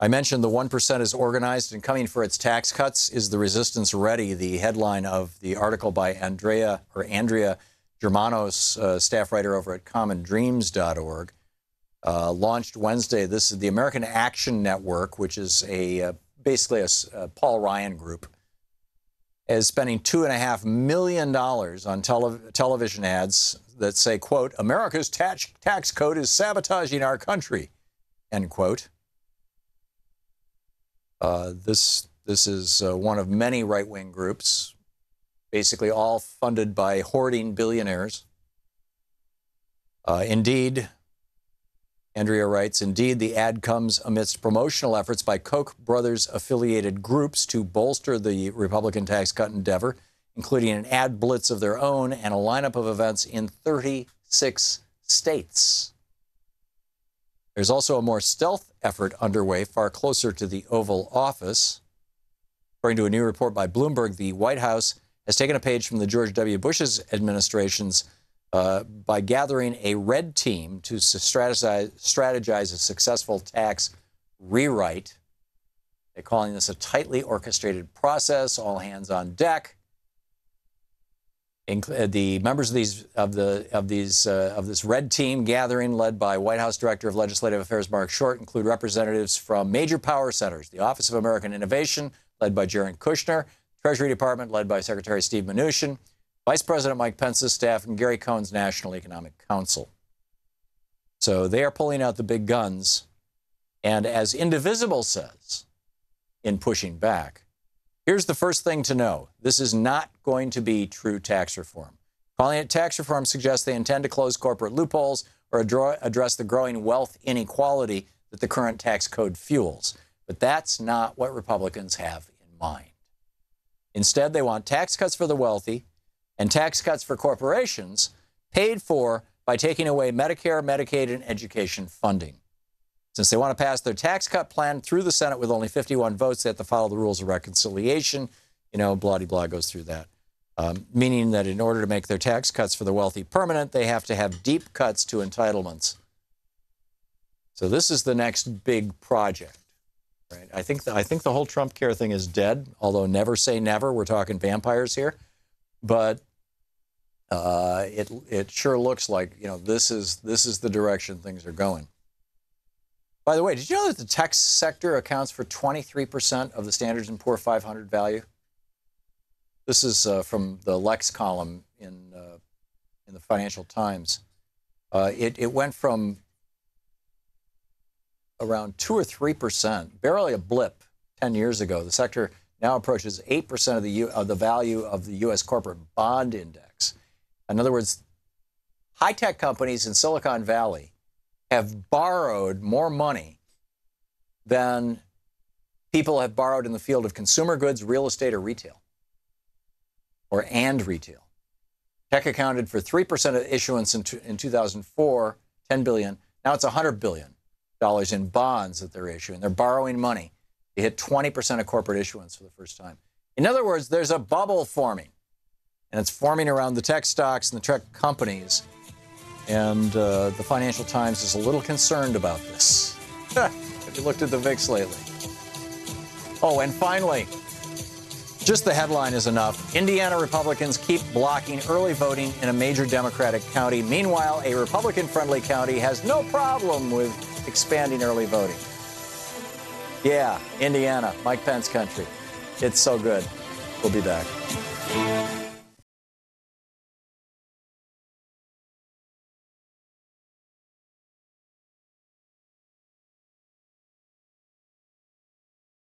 I mentioned the 1% is organized and coming for its tax cuts. Is the resistance ready? The headline of the article by Andrea Germanos, staff writer over at commondreams.org, launched Wednesday. This is the American Action Network, which is basically a Paul Ryan group, is spending $2.5 million on television ads that say, quote, America's tax code is sabotaging our country, end quote. This is one of many right-wing groups, basically all funded by hoarding billionaires. Indeed, Andrea writes, indeed, the ad comes amidst promotional efforts by Koch Brothers affiliated groups to bolster the Republican tax cut endeavor, including an ad blitz of their own and a lineup of events in 36 states. There's also a more stealth effort underway far closer to the Oval Office. According to a new report by Bloomberg, the White House has taken a page from the George W. Bush's administration's by gathering a red team to strategize a successful tax rewrite. They're calling this a tightly orchestrated process, all hands on deck. The members of this red team gathering, led by White House Director of Legislative Affairs Mark Short, include representatives from major power centers: the Office of American Innovation, led by Jared Kushner, Treasury Department, led by Secretary Steve Mnuchin, Vice President Mike Pence's staff, and Gary Cohn's National Economic Council. So they are pulling out the big guns. And as Indivisible says in pushing back, here's the first thing to know. This is not going to be true tax reform. Calling it tax reform suggests they intend to close corporate loopholes or address the growing wealth inequality that the current tax code fuels. But that's not what Republicans have in mind. Instead, they want tax cuts for the wealthy and tax cuts for corporations paid for by taking away Medicare, Medicaid, and education funding. Since they want to pass their tax cut plan through the Senate with only 51 votes, they have to follow the rules of reconciliation. You know, blah-de-blah goes through that. Meaning that in order to make their tax cuts for the wealthy permanent, they have to have deep cuts to entitlements. So this is the next big project. Right? I think the whole Trump care thing is dead, although never say never. We're talking vampires here. But it sure looks like, you know, this is the direction things are going. By the way, did you know that the tech sector accounts for 23% of the Standard & Poor's 500 value? This is from the Lex column in the Financial Times. It went from around 2 or 3%, barely a blip 10 years ago. The sector now approaches 8% of the value of the U.S. corporate bond index. In other words, high-tech companies in Silicon Valley have borrowed more money than people have borrowed in the field of consumer goods, real estate, or retail, and retail. Tech accounted for 3% of issuance in 2004, $10 billion. Now it's $100 billion in bonds that they're issuing. They're borrowing money. They hit 20% of corporate issuance for the first time. In other words, there's a bubble forming, and it's forming around the tech stocks and the tech companies. And the Financial Times is a little concerned about this. Have you looked at the VIX lately? Oh, and finally, just the headline is enough. Indiana Republicans keep blocking early voting in a major Democratic county. Meanwhile, a Republican-friendly county has no problem with expanding early voting. Yeah, Indiana, Mike Pence country. It's so good. We'll be back.